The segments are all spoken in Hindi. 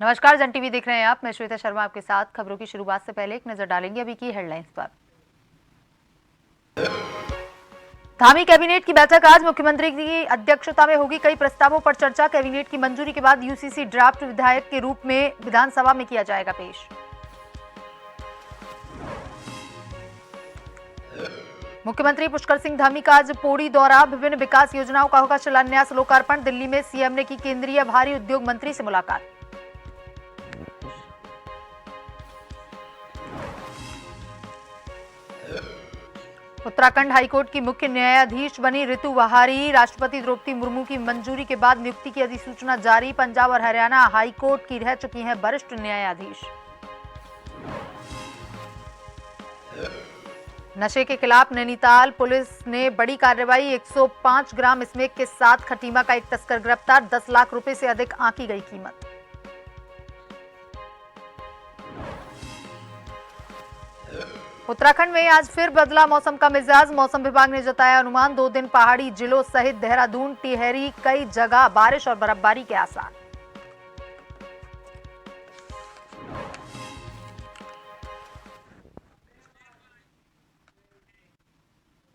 नमस्कार, जन टीवी देख रहे हैं आप। मैं श्वेता शर्मा आपके साथ। खबरों की शुरुआत से पहले एक नजर डालेंगे अभी की हेडलाइंस पर। धामी कैबिनेट की बैठक आज मुख्यमंत्री की अध्यक्षता में होगी। कई प्रस्तावों पर चर्चा। कैबिनेट की मंजूरी के बाद यूसीसी ड्राफ्ट विधायक के रूप में विधानसभा में किया जाएगा पेश। मुख्यमंत्री पुष्कर सिंह धामी का आज पौड़ी दौरा। विभिन्न विकास योजनाओं का होगा शिलान्यास लोकार्पण। दिल्ली में सीएम ने की केंद्रीय भारी उद्योग मंत्री से मुलाकात। उत्तराखंड हाईकोर्ट की मुख्य न्यायाधीश बनी ऋतु वहारी। राष्ट्रपति द्रौपदी मुर्मू की मंजूरी के बाद नियुक्ति की अधिसूचना जारी। पंजाब और हरियाणा हाईकोर्ट की रह चुकी हैं वरिष्ठ न्यायाधीश। नशे के खिलाफ नैनीताल पुलिस ने बड़ी कार्रवाई। 105 ग्राम स्मैक के साथ खटीमा का एक तस्कर गिरफ्तार। 10 लाख रुपए से अधिक आंकी गई कीमत। उत्तराखंड में आज फिर बदला मौसम का मिजाज। मौसम विभाग ने जताया अनुमान। 2 दिन पहाड़ी जिलों सहित देहरादून, टिहरी कई जगह बारिश और बर्फबारी के आसार।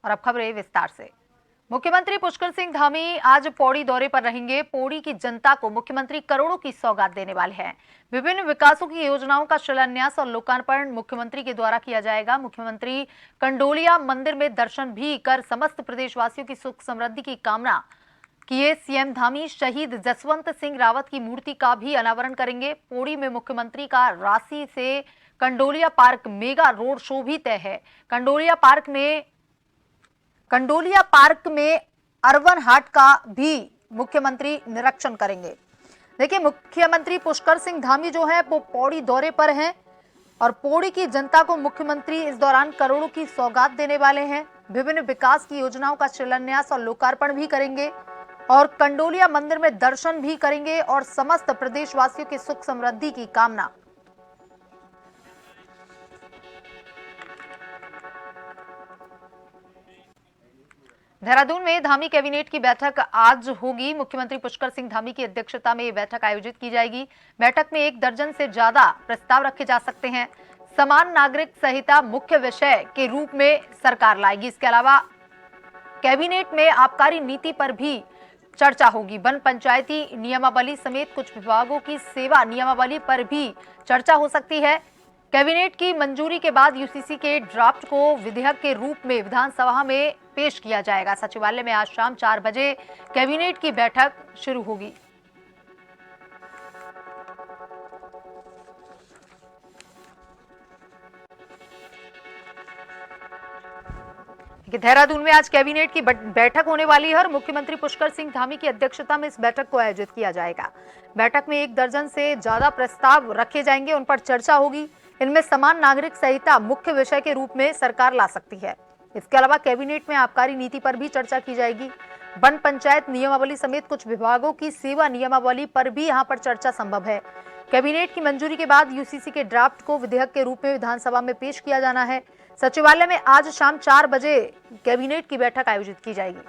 और अब खबरें विस्तार से। मुख्यमंत्री पुष्कर सिंह धामी आज पौड़ी दौरे पर रहेंगे। पौड़ी की जनता को मुख्यमंत्री करोड़ों की सौगात देने वाले हैं। विभिन्न विकासों की योजनाओं का शिलान्यास और लोकार्पण मुख्यमंत्री के द्वारा किया जाएगा। मुख्यमंत्री कंडोलिया मंदिर में दर्शन भी कर समस्त प्रदेशवासियों की सुख समृद्धि की कामना किए। सीएम धामी शहीद जसवंत सिंह रावत की मूर्ति का भी अनावरण करेंगे। पौड़ी में मुख्यमंत्री का रांसी से Kandolia park mega road show भी तय है। कंडोलिया पार्क में अर्बन हाट का भी मुख्यमंत्री निरीक्षण करेंगे। देखिए, मुख्यमंत्री पुष्कर सिंह धामी जो है वो पौड़ी दौरे पर हैं और पौड़ी की जनता को मुख्यमंत्री इस दौरान करोड़ों की सौगात देने वाले हैं। विभिन्न विकास की योजनाओं का शिलान्यास और लोकार्पण भी करेंगे और कंडोलिया मंदिर में दर्शन भी करेंगे और समस्त प्रदेशवासियों की सुख समृद्धि की कामना। देहरादून में धामी कैबिनेट की बैठक आज होगी। मुख्यमंत्री पुष्कर सिंह धामी की अध्यक्षता में यह बैठक आयोजित की जाएगी। बैठक में 1 दर्जन से ज्यादा प्रस्ताव रखे जा सकते हैं। समान नागरिक संहिता मुख्य विषय के रूप में सरकार लाएगी। इसके अलावा कैबिनेट में आबकारी नीति पर भी चर्चा होगी। वन पंचायती नियमावली समेत कुछ विभागों की सेवा नियमावली पर भी चर्चा हो सकती है। कैबिनेट की मंजूरी के बाद यूसीसी के ड्राफ्ट को विधेयक के रूप में विधानसभा में पेश किया जाएगा। सचिवालय में आज शाम 4 बजे कैबिनेट की बैठक शुरू होगी। देहरादून में आज कैबिनेट की बैठक होने वाली है और मुख्यमंत्री पुष्कर सिंह धामी की अध्यक्षता में इस बैठक को आयोजित किया जाएगा। बैठक में 1 दर्जन से ज्यादा प्रस्ताव रखे जाएंगे, उन पर चर्चा होगी। इनमें समान नागरिक संहिता मुख्य विषय के रूप में सरकार ला सकती है। इसके अलावा कैबिनेट में आबकारी नीति पर भी चर्चा की जाएगी। वन पंचायत नियमावली समेत कुछ विभागों की सेवा नियमावली पर भी यहां पर चर्चा संभव है। कैबिनेट की मंजूरी के बाद यूसीसी के ड्राफ्ट को विधेयक के रूप में विधानसभा में पेश किया जाना है। सचिवालय में आज शाम 4 बजे कैबिनेट की बैठक आयोजित की जाएगी।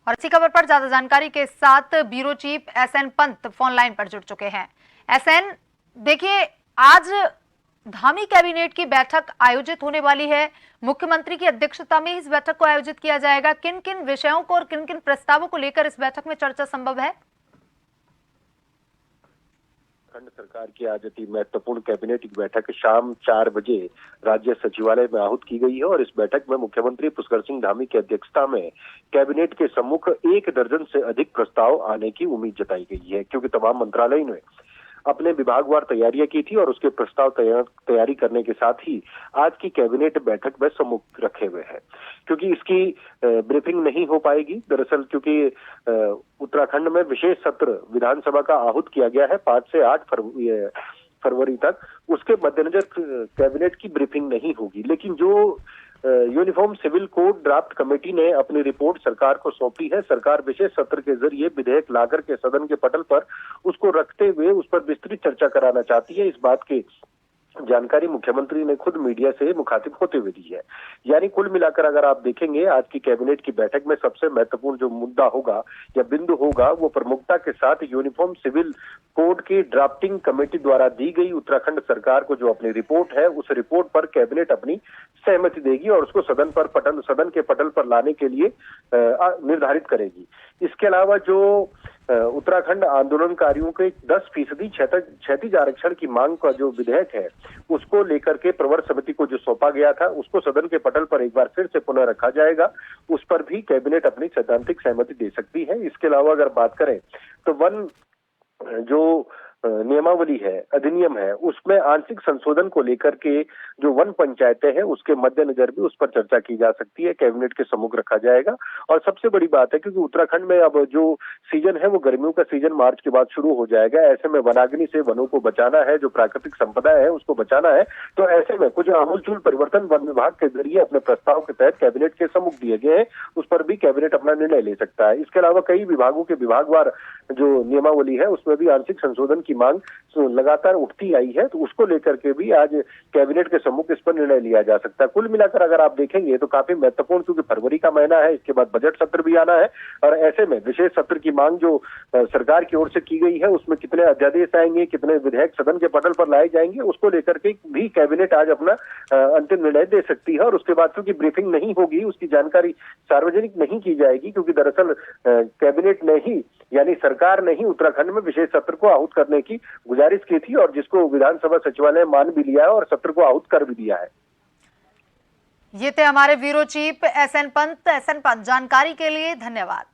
और इसी खबर पर ज्यादा जानकारी के साथ bureau chief SN Pant phone line पर जुड़ चुके हैं। एसएन, देखिए, आज धामी कैबिनेट की बैठक आयोजित होने वाली है। मुख्यमंत्री की अध्यक्षता में इस बैठक को आयोजित किया जाएगा। किन किन विषयों को और किन किन प्रस्तावों को लेकर इस बैठक में चर्चा संभव है? खंड सरकार की आज अति महत्वपूर्ण कैबिनेट की बैठक शाम 4 बजे राज्य सचिवालय में आहूत की गई है और इस बैठक में मुख्यमंत्री पुष्कर सिंह धामी की अध्यक्षता में कैबिनेट के सम्मुख 1 दर्जन से अधिक प्रस्ताव आने की उम्मीद जताई गई है, क्योंकि तमाम मंत्रालय ने अपने विभागवार तैयारियां की थी और उसके प्रस्ताव तैयारी करने के साथ ही आज की कैबिनेट बैठक में सम्मुख रखे हुए हैं, क्योंकि इसकी ब्रीफिंग नहीं हो पाएगी। दरअसल क्योंकि उत्तराखंड में विशेष सत्र विधानसभा का आहूत किया गया है 5 से 8 फरवरी तक, उसके मद्देनजर कैबिनेट की ब्रीफिंग नहीं होगी। लेकिन जो uniform civil code draft committee ने अपनी रिपोर्ट सरकार को सौंपी है, सरकार विशेष सत्र के जरिए विधेयक लाकर के सदन के पटल पर उसको रखते हुए उस पर विस्तृत चर्चा कराना चाहती है। इस बात की जानकारी मुख्यमंत्री ने खुद मीडिया से मुखातिब होते हुए दी है। यानी कुल मिलाकर अगर आप देखेंगे आज की कैबिनेट की बैठक में सबसे महत्वपूर्ण जो मुद्दा होगा या बिंदु होगा वो प्रमुखता के साथ यूनिफॉर्म सिविल कोड की ड्राफ्टिंग कमेटी द्वारा दी गई उत्तराखंड सरकार को जो अपनी रिपोर्ट है, उस रिपोर्ट पर कैबिनेट अपनी सहमति देगी और उसको सदन के पटल पर लाने के लिए निर्धारित करेगी। इसके अलावा जो उत्तराखंड आंदोलनकारियों के 10% क्षैतिज आरक्षण की मांग का जो विधेयक है, उसको लेकर के प्रवर समिति को जो सौंपा गया था, उसको सदन के पटल पर एक बार फिर से पुनः रखा जाएगा। उस पर भी कैबिनेट अपनी सैद्धांतिक सहमति दे सकती है। इसके अलावा अगर बात करें तो वन जो नियमावली है, अधिनियम है, उसमें आंशिक संशोधन को लेकर के जो वन पंचायतें हैं उसके मद्देनजर भी उस पर चर्चा की जा सकती है, कैबिनेट के सम्मुख रखा जाएगा। और सबसे बड़ी बात है क्योंकि उत्तराखंड में अब जो सीजन है वो गर्मियों का सीजन मार्च के बाद शुरू हो जाएगा। ऐसे में वनाग्नि से वनों को बचाना है, जो प्राकृतिक संपदा है उसको बचाना है, तो ऐसे में कुछ आमूलचूल परिवर्तन वन विभाग के जरिए अपने प्रस्ताव के तहत कैबिनेट के सम्मुख दिए गए हैं, उस पर भी कैबिनेट अपना निर्णय ले सकता है। इसके अलावा कई विभागों के विभागवार जो नियमावली है उसमें भी आंशिक संशोधन की मांग लगातार उठती आई है, तो उसको लेकर के भी आज कैबिनेट के सम्मुख इस पर निर्णय लिया जा सकता है। कुल मिलाकर अगर आप देखेंगे तो काफी महत्वपूर्ण, क्योंकि फरवरी का महीना है, इसके बाद बजट सत्र भी आना है और ऐसे में विशेष सत्र की मांग जो सरकार की ओर से की गई है उसमें कितने अध्यादेश आएंगे, कितने विधेयक सदन के पटल पर लाए जाएंगे, उसको लेकर के भी कैबिनेट आज अपना अंतिम निर्णय दे सकती है। और उसके बाद क्योंकि ब्रीफिंग नहीं होगी, उसकी जानकारी सार्वजनिक नहीं की जाएगी, क्योंकि दरअसल कैबिनेट ने ही यानी सरकार ने ही उत्तराखंड में विशेष सत्र को आहूत करने की गुजारिश की थी और जिसको विधानसभा सचिवालय मान भी लिया है और सत्र को आहूत कर भी दिया है। ये थे हमारे bureau chief SN Pant. SN Pant, जानकारी के लिए धन्यवाद।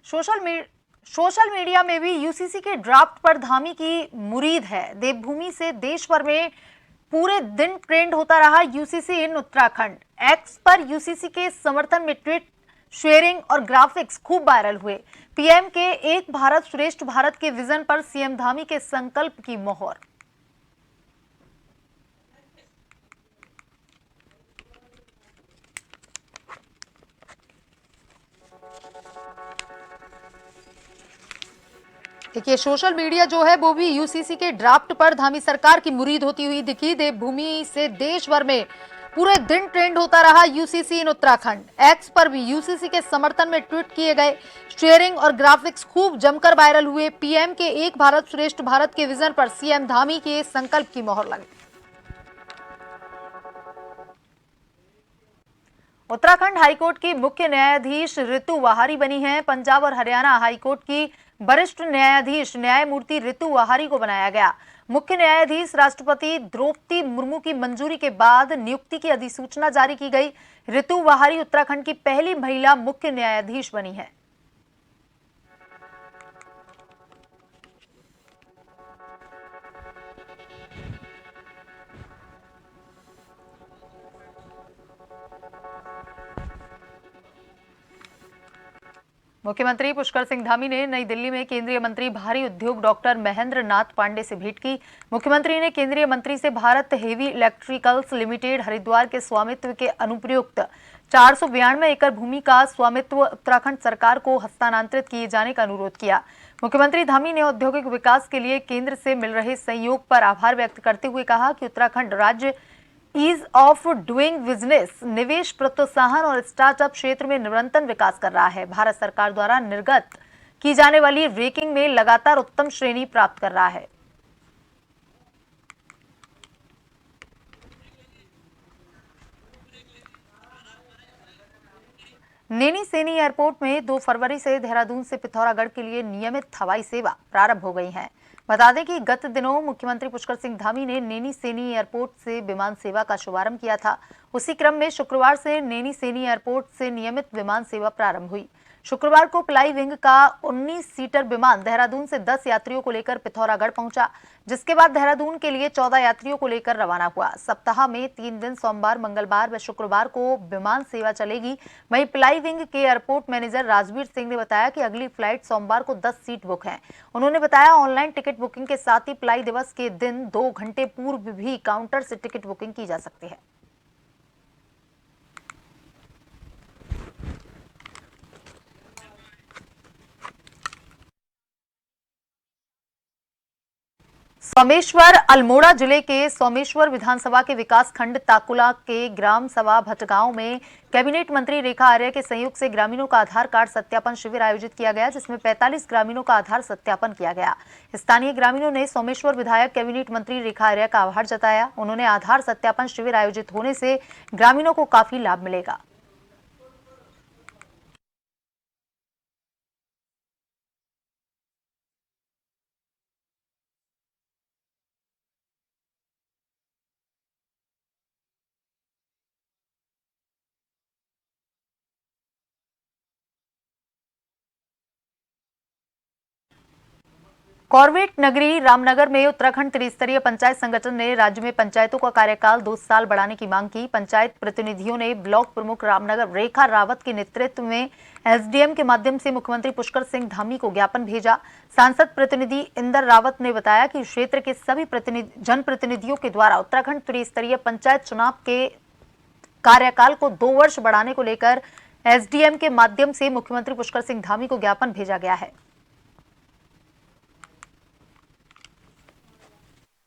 सोशल मीडिया में भी यूसीसी के ड्राफ्ट पर धामी की मुरीद है। देवभूमि से देश भर में पूरे दिन ट्रेंड होता रहा यूसीसी इन उत्तराखंड। एक्स पर यूसीसी के समर्थन में ट्वीट शेयरिंग और ग्राफिक्स खूब वायरल हुए। पीएम के एक भारत श्रेष्ठ भारत के विजन पर सीएम धामी के संकल्प की मोहर। देखिए, सोशल मीडिया जो है वो भी यूसीसी के ड्राफ्ट पर धामी सरकार की मुरीद होती हुई दिखी। देवभूमि से देश भर में पूरे दिन ट्रेंड होता रहा यूसीसी इन उत्तराखंड। एक्स पर भी यूसीसी के समर्थन में ट्वीट किए गए, शेयरिंग और ग्राफिक्स खूब जमकर वायरल हुए। पीएम के एक भारत श्रेष्ठ भारत के विजन पर सीएम धामी के संकल्प की मोहर लगी। उत्तराखंड हाईकोर्ट की मुख्य न्यायाधीश ऋतु वाहारी बनी हैं। पंजाब और हरियाणा हाईकोर्ट की वरिष्ठ न्यायाधीश न्यायमूर्ति ऋतु वाहारी को बनाया गया। मुख्य न्यायाधीश राष्ट्रपति द्रौपदी मुर्मू की मंजूरी के बाद नियुक्ति की अधिसूचना जारी की गई। ऋतु वाहारी उत्तराखंड की पहली महिला मुख्य न्यायाधीश बनी है। मुख्यमंत्री पुष्कर सिंह धामी ने नई दिल्ली में केंद्रीय मंत्री भारी उद्योग डॉक्टर महेंद्र नाथ पांडे से भेंट की। मुख्यमंत्री ने केंद्रीय मंत्री से Bharat heavy electricals limited Haridwar के स्वामित्व के अनुप्रयुक्त 492 एकड़ भूमि का स्वामित्व उत्तराखंड सरकार को हस्तांतरित किए जाने का अनुरोध किया। मुख्यमंत्री धामी ने औद्योगिक विकास के लिए केंद्र से मिल रहे सहयोग पर आभार व्यक्त करते हुए कहा कि उत्तराखंड राज्य ईज ऑफ डूइंग बिजनेस, निवेश प्रोत्साहन और स्टार्टअप क्षेत्र में निरंतर विकास कर रहा है। भारत सरकार द्वारा निर्गत की जाने वाली रैंकिंग में लगातार उत्तम श्रेणी प्राप्त कर रहा है। नैनी सैनी एयरपोर्ट में 2 फरवरी से देहरादून से पिथौरागढ़ के लिए नियमित हवाई सेवा प्रारंभ हो गई है। बता दें कि गत दिनों मुख्यमंत्री पुष्कर सिंह धामी ने नैनी सैनी एयरपोर्ट से विमान सेवा का शुभारंभ किया था। उसी क्रम में शुक्रवार से नैनी सैनी एयरपोर्ट से नियमित विमान सेवा प्रारंभ हुई। शुक्रवार को फ्लाई विंग का 19 सीटर विमान देहरादून से 10 यात्रियों को लेकर पिथौरागढ़ पहुंचा, जिसके बाद देहरादून के लिए 14 यात्रियों को लेकर रवाना हुआ। सप्ताह में 3 दिन सोमवार, मंगलवार व शुक्रवार को विमान सेवा चलेगी। वहीं फ्लाई विंग के एयरपोर्ट मैनेजर राजवीर सिंह ने बताया कि अगली फ्लाइट सोमवार को 10 सीट बुक है। उन्होंने बताया ऑनलाइन टिकट बुकिंग के साथ ही फ्लाई दिवस के दिन 2 घंटे पूर्व भी काउंटर से टिकट बुकिंग की जा सकती है। सोमेश्वर अल्मोड़ा जिले के सोमेश्वर विधानसभा के विकास खंड ताकुला के ग्राम सभा भटगांव में कैबिनेट मंत्री रेखा आर्य के सहयोग से ग्रामीणों का आधार कार्ड सत्यापन शिविर आयोजित किया गया, जिसमें 45 ग्रामीणों का आधार सत्यापन किया गया। स्थानीय ग्रामीणों ने सोमेश्वर विधायक कैबिनेट मंत्री रेखा आर्य का आभार जताया। उन्होंने आधार सत्यापन शिविर आयोजित होने से ग्रामीणों को काफी लाभ मिलेगा। कॉर्बेट नगरी रामनगर में उत्तराखंड त्रिस्तरीय पंचायत संगठन ने राज्य में पंचायतों का कार्यकाल 2 साल बढ़ाने की मांग की। पंचायत प्रतिनिधियों ने ब्लॉक प्रमुख रामनगर रेखा रावत के नेतृत्व में एसडीएम के माध्यम से मुख्यमंत्री पुष्कर सिंह धामी को ज्ञापन भेजा। सांसद प्रतिनिधि इंदर रावत ने बताया कि क्षेत्र के सभी जनप्रतिनिधियों के द्वारा उत्तराखंड त्रिस्तरीय पंचायत चुनाव के कार्यकाल को 2 वर्ष बढ़ाने को लेकर एसडीएम के माध्यम से मुख्यमंत्री पुष्कर सिंह धामी को ज्ञापन भेजा गया है।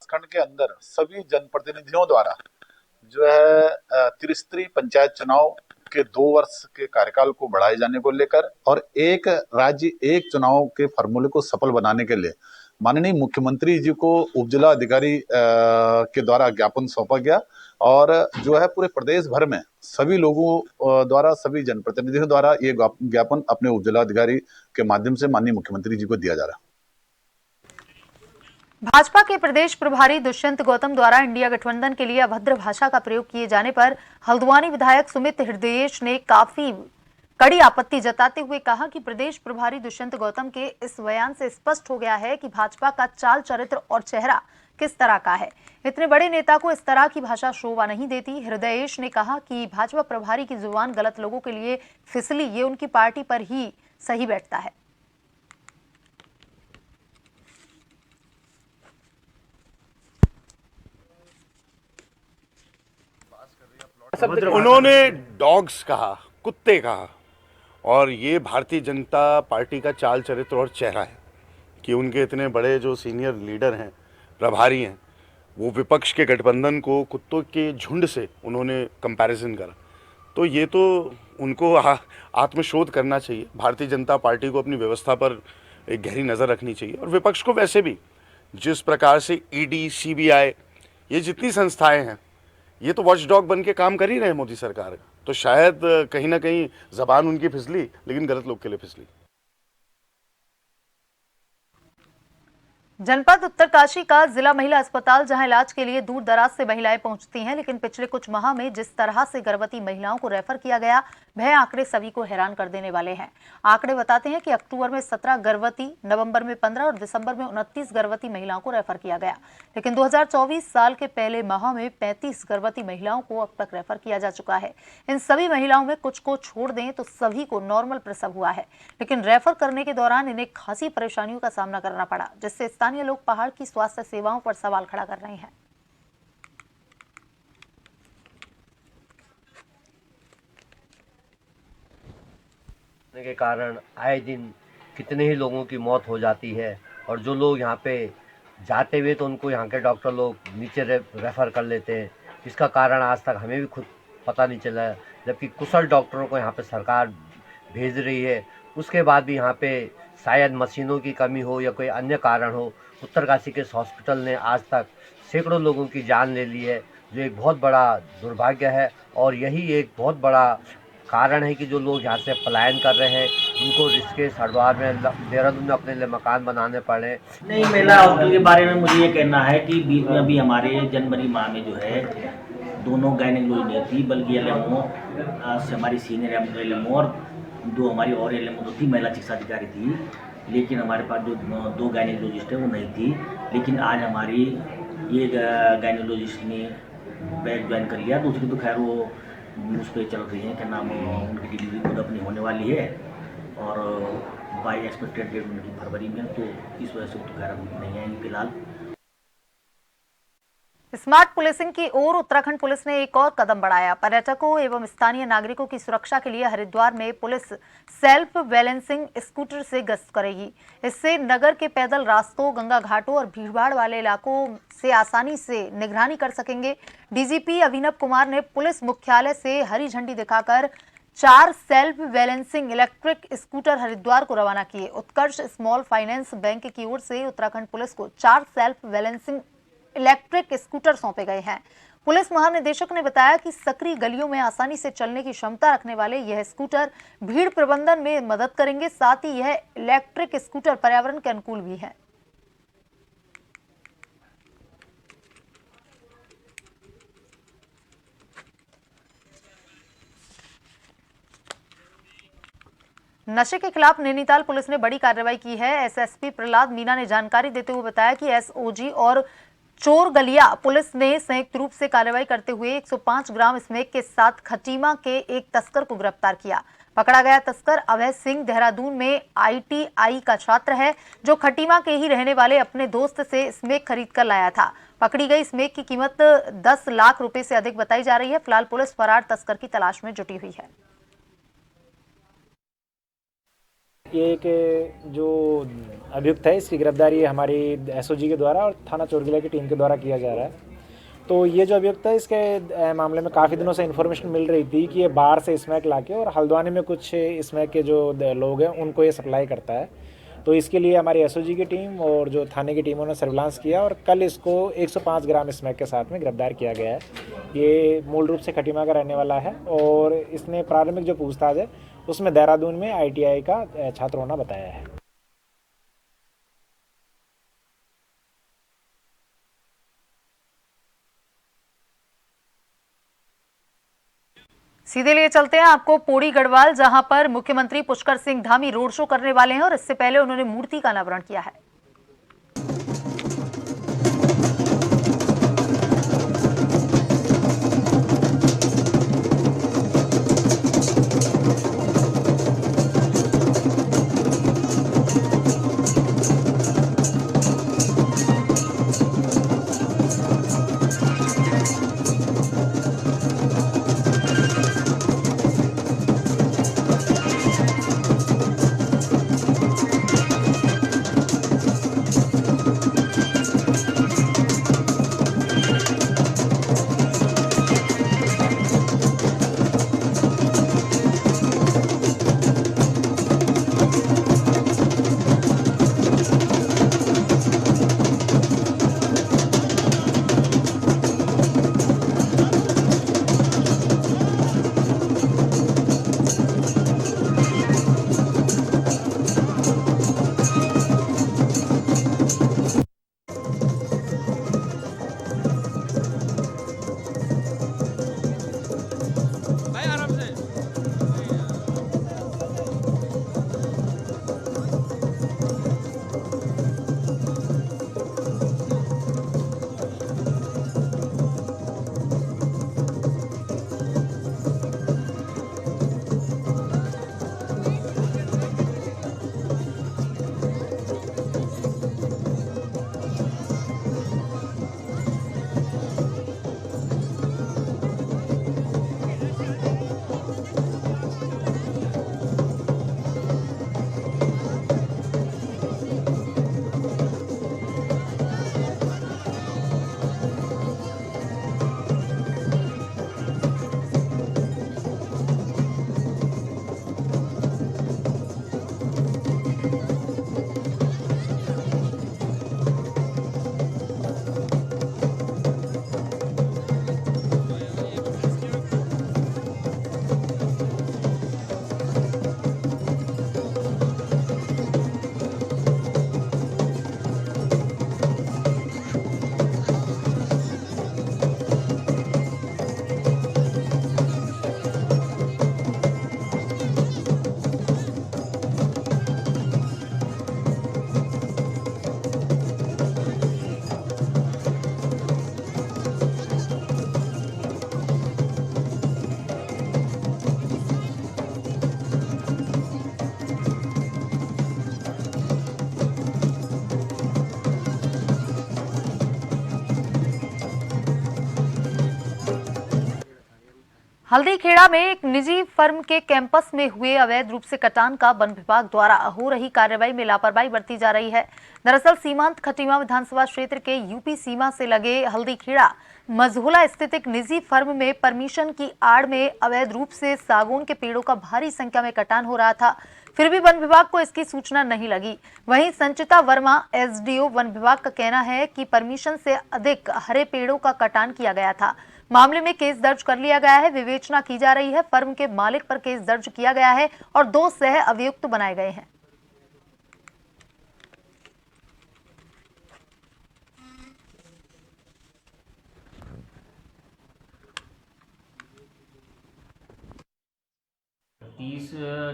खंड के अंदर सभी जनप्रतिनिधियों द्वारा जो है त्रिस्तरीय पंचायत चुनाव के 2 वर्ष के कार्यकाल को बढ़ाए जाने को लेकर और एक राज्य एक चुनाव के फॉर्मूले को सफल बनाने के लिए माननीय मुख्यमंत्री जी को उपजिला अधिकारी के द्वारा ज्ञापन सौंपा गया और जो है पूरे प्रदेश भर में सभी लोगों द्वारा सभी जनप्रतिनिधियों द्वारा ये ज्ञापन अपने उपजिला अधिकारी के माध्यम से माननीय मुख्यमंत्री जी को दिया जा रहा है। भाजपा के प्रदेश प्रभारी दुष्यंत गौतम द्वारा इंडिया गठबंधन के लिए अभद्र भाषा का प्रयोग किए जाने पर हल्द्वानी विधायक सुमित हृदयेश ने काफी कड़ी आपत्ति जताते हुए कहा कि प्रदेश प्रभारी दुष्यंत गौतम के इस बयान से स्पष्ट हो गया है कि भाजपा का चाल चरित्र और चेहरा किस तरह का है। इतने बड़े नेता को इस तरह की भाषा शोभा नहीं देती। हृदयेश ने कहा कि भाजपा प्रभारी की जुबान गलत लोगों के लिए फिसली, ये उनकी पार्टी पर ही सही बैठता है। उन्होंने डॉग्स कहा, कुत्ते कहा, और ये भारतीय जनता पार्टी का चाल चरित्र और चेहरा है कि उनके इतने बड़े जो सीनियर लीडर हैं, प्रभारी हैं, वो विपक्ष के गठबंधन को कुत्तों के झुंड से उन्होंने कंपैरिजन करा। तो ये तो उनको आत्मशोध करना चाहिए। भारतीय जनता पार्टी को अपनी व्यवस्था पर एक गहरी नज़र रखनी चाहिए और विपक्ष को वैसे भी जिस प्रकार से ईडी, सीबीआई, ये जितनी संस्थाएं हैं, ये तो वॉचडॉग बन के काम कर ही रहे हैं मोदी सरकार का। तो शायद कहीं ना कहीं जबान उनकी फिसली, लेकिन गलत लोग के लिए फिसली। जनपद उत्तरकाशी का जिला महिला अस्पताल, जहां इलाज के लिए दूर दराज से महिलाएं पहुंचती हैं, लेकिन पिछले कुछ माह में जिस तरह से गर्भवती महिलाओं को रेफर किया गया, वह आंकड़े सभी को हैरान कर देने वाले हैं। आंकड़े बताते हैं कि अक्टूबर में 17 गर्भवती, नवंबर में 15 और दिसंबर में 29 गर्भवती महिलाओं को रेफर किया गया, लेकिन 2024 साल के पहले माह में 35 गर्भवती महिलाओं को अब तक रेफर किया जा चुका है। इन सभी महिलाओं में कुछ को छोड़ दें तो सभी को नॉर्मल प्रसव हुआ है, लेकिन रेफर करने के दौरान इन्हें खासी परेशानियों का सामना करना पड़ा, जिससे स्थानीय लोग पहाड़ की स्वास्थ्य सेवाओं पर सवाल खड़ा कर रहे हैं। के कारण आए दिन कितने ही लोगों की मौत हो जाती है और जो लोग यहाँ पे जाते हुए तो उनको यहाँ के डॉक्टर लोग नीचे रेफ़र कर लेते हैं। इसका कारण आज तक हमें भी खुद पता नहीं चला, जबकि कुशल डॉक्टरों को यहाँ पे सरकार भेज रही है। उसके बाद भी यहाँ पे शायद मशीनों की कमी हो या कोई अन्य कारण हो, उत्तरकाशी के हॉस्पिटल ने आज तक सैकड़ों लोगों की जान ले ली है, जो एक बहुत बड़ा दुर्भाग्य है। और यही एक बहुत बड़ा कारण है कि जो लोग यहाँ से पलायन कर रहे हैं उनको ऋषिकेश हरिद्वार में देहरादून में अपने लिए मकान बनाने पड़े। नहीं, महिला हॉस्टल के बारे में मुझे ये कहना है कि बीच में अभी हमारे जनवरी माह में जो है दोनों गायनेकोलॉजी नहीं थी, बल्कि एलएमओ से हमारी सीनियर एलएमओ और दो हमारी और एलएमओ थी, महिला शिक्षा अधिकारी थी, लेकिन हमारे पास जो दो गायनेकोलॉजिस्ट है वो नहीं थी। लेकिन आज हमारी ये गायनेकोलॉजिस्ट ने बैच ज्वाइन कर लिया, दूसरी तो खैर वो उस पर चल रही है, क्या नाम, उनकी डिलीवरी खुद अपनी होने वाली है और बाई एक्सपेक्टेड डेट उनकी फरवरी में, तो इस वजह से वो तो खैर नहीं आएंगी फिलहाल। स्मार्ट पुलिसिंग की ओर उत्तराखंड पुलिस ने एक और कदम बढ़ाया। पर्यटकों एवं स्थानीय नागरिकों की सुरक्षा के लिए हरिद्वार में पुलिस सेल्फ बैलेंसिंग स्कूटर से गश्त करेगी। इससे नगर के पैदल रास्तों, गंगा घाटों और भीड़भाड़ वाले इलाकों से आसानी से निगरानी कर सकेंगे। डीजीपी अभिनव कुमार ने पुलिस मुख्यालय से हरी झंडी दिखाकर 4 self balancing electric scooter Haridwar को रवाना किए। उत्कर्ष स्मॉल फाइनेंस बैंक की ओर से उत्तराखंड पुलिस को 4 सेल्फ बैलेंसिंग इलेक्ट्रिक स्कूटर सौंपे गए हैं। पुलिस महानिदेशक ने बताया कि सकरी गलियों में आसानी से चलने की क्षमता रखने वाले यह स्कूटर भीड़ प्रबंधन में मदद करेंगे। साथ ही यह इलेक्ट्रिक स्कूटर पर्यावरण के अनुकूल भी है। नशे के खिलाफ नैनीताल पुलिस ने बड़ी कार्रवाई की है। एसएसपी प्रहलाद मीना ने जानकारी देते हुए बताया कि एसओजी और चोरगलिया पुलिस ने संयुक्त रूप से कार्रवाई करते हुए 105 ग्राम स्मैक के साथ खटीमा के एक तस्कर को गिरफ्तार किया। पकड़ा गया तस्कर अभय सिंह देहरादून में आईटीआई का छात्र है, जो खटीमा के ही रहने वाले अपने दोस्त से स्मैक खरीद कर लाया था। पकड़ी गई स्मैक की कीमत 10 लाख रुपए से अधिक बताई जा रही है। फिलहाल पुलिस फरार तस्कर की तलाश में जुटी हुई है। ये एक जो अभियुक्त है, इसकी गिरफ्तारी हमारी एसओजी के द्वारा और थाना चोरगलिया की टीम के द्वारा किया जा रहा है। तो ये जो अभियुक्त है, इसके मामले में काफ़ी दिनों से इन्फॉर्मेशन मिल रही थी कि ये बाहर से स्मैक लाके और हल्द्वानी में कुछ स्मैक के जो लोग हैं उनको ये सप्लाई करता है। तो इसके लिए हमारी एसओजी की टीम और जो थाने की टीमों ने सर्विलांस किया और कल इसको 105 ग्राम स्मैक के साथ में गिरफ्तार किया गया है। ये मूल रूप से खटीमा का रहने वाला है और इसने प्रारंभिक जो पूछताछ है उसमें देहरादून में आईटीआई का छात्र होना बताया है। सीधे लिए चलते हैं आपको पौड़ी गढ़वाल, जहां पर मुख्यमंत्री पुष्कर सिंह धामी रोड शो करने वाले हैं और इससे पहले उन्होंने मूर्ति का अनावरण किया है। हल्दीखेड़ा में एक निजी फर्म के कैंपस में हुए अवैध रूप से कटान का वन विभाग द्वारा हो रही कार्रवाई में लापरवाही बरती जा रही है। दरअसल सीमांत खटीमा विधानसभा क्षेत्र के यूपी सीमा से लगे हल्दीखेड़ा मझोला स्थित एक निजी फर्म में परमिशन की आड़ में अवैध रूप से सागौन के पेड़ों का भारी संख्या में कटान हो रहा था, फिर भी वन विभाग को इसकी सूचना नहीं लगी। वहीं संचिता वर्मा एसडीओ वन विभाग का कहना है कि परमिशन से अधिक हरे पेड़ों का कटान किया गया था। मामले में केस दर्ज कर लिया गया है, विवेचना की जा रही है। फर्म के मालिक पर केस दर्ज किया गया है और 2 सह अभियुक्त बनाए गए हैं।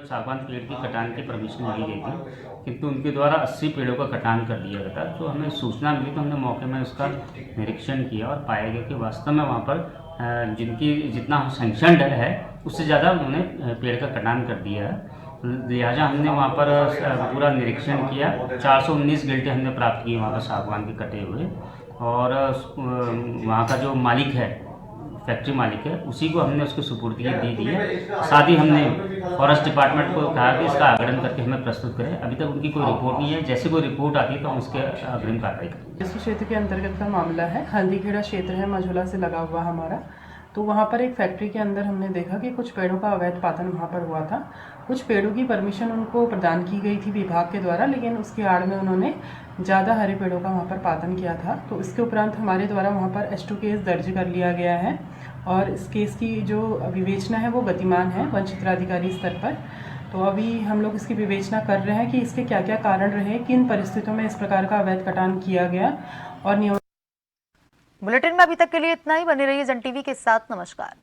सागवान पेड़ की कटान की परमिशन ली गई थी, किंतु उनके द्वारा 80 पेड़ों का कटान कर दिया गया था। तो हमें सूचना मिली तो हमने मौके में उसका निरीक्षण किया और पाया गया कि वास्तव में वहाँ पर जितना सैंक्शनड है उससे ज़्यादा उन्होंने पेड़ का कटान कर दिया है। लिहाजा हमने वहाँ पर पूरा निरीक्षण किया। 419 गिल्टे हमने प्राप्त किए वहाँ पर सागवान के कटे हुए, और वहाँ का जो मालिक है, फैक्ट्री मालिक है, उसी को हमने उसको सुपुर्दगी दे दी है। साथ ही हमने फॉरेस्ट डिपार्टमेंट को कहा कि इसका आगड़न करके हमें प्रस्तुत करें। अभी तक उनकी कोई रिपोर्ट नहीं है, जैसे कोई रिपोर्ट आती है तो हम उसके अग्रिम कार्रवाई करेंगे। इस क्षेत्र के अंतर्गत का मामला है, हल्दीखेड़ा क्षेत्र है, मझोला से लगा हुआ हमारा। तो वहाँ पर एक फैक्ट्री के अंदर हमने देखा कि कुछ पेड़ों का अवैध पातन वहाँ पर हुआ था। कुछ पेड़ों की परमिशन उनको प्रदान की गई थी विभाग के द्वारा, लेकिन उसके आड़ में उन्होंने ज़्यादा हरे पेड़ों का वहाँ पर पातन किया था। तो इसके उपरांत हमारे द्वारा वहाँ पर S2 केस दर्ज कर लिया गया है और इस केस की जो विवेचना है वो गतिमान है वन क्षेत्राधिकारी स्तर पर। तो अभी हम लोग इसकी विवेचना कर रहे हैं कि इसके क्या क्या कारण रहे, किन परिस्थितियों में इस प्रकार का अवैध कटान किया गया। और बुलेटिन में अभी तक के लिए इतना ही। बने रहिए जन टीवी के साथ। नमस्कार।